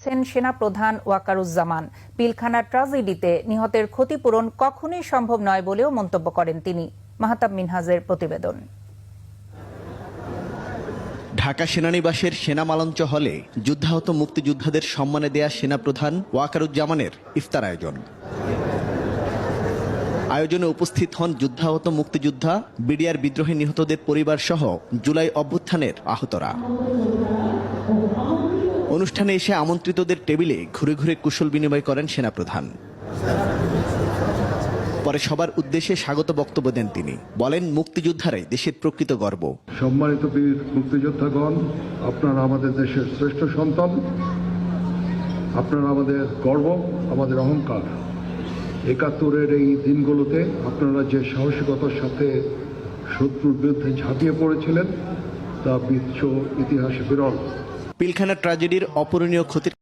করেছেন সেনাপ্রধান ওয়াকারুজ্জামান। পিলখানা ট্র্যাজেডিতে নিহতের ক্ষতিপূরণ কখনোই সম্ভব নয় বলেও মন্তব্য করেন তিনি। মাহতাব মিনহাজের প্রতিবেদন। ঢাকা সেনানিবাসের সেনামালঞ্চ হলে যুদ্ধাহত মুক্তিযোদ্ধাদের সম্মানে দেয়া সেনাপ্রধান ওয়াকারুজ্জামানের ইফতার আয়োজনে উপস্থিত হন যুদ্ধাহত মুক্তিযোদ্ধা, বিডিআর বিদ্রোহে নিহতদের পরিবার সহ জুলাই অভ্যুত্থানের আহতরা। অনুষ্ঠানে এসে আমন্ত্রিতদের টেবিলে ঘুরে ঘুরে কুশল বিনিময় করেন সেনাপ্রধান। পরে সবার উদ্দেশ্যে স্বাগত বক্তব্য দেন তিনি। বলেন, মুক্তিযোদ্ধারাই দেশের প্রকৃত গর্ব। সম্মানিত বীর মুক্তিযোদ্ধাগণ, আপনারা আমাদের দেশের শ্রেষ্ঠ সন্তান, আপনারা আমাদের গর্ব, আমাদের অহংকার। ৭১-এর এই দিনগুলোতে আপনারা যে সাহসিকতার সাথে শত্রুর বিরুদ্ধে ঝাঁপিয়ে পড়েছিলেন তা বিশ্ব ইতিহাসে বিরল। পিলখানা ট্র্যাজেডির অপূরণীয় ক্ষতির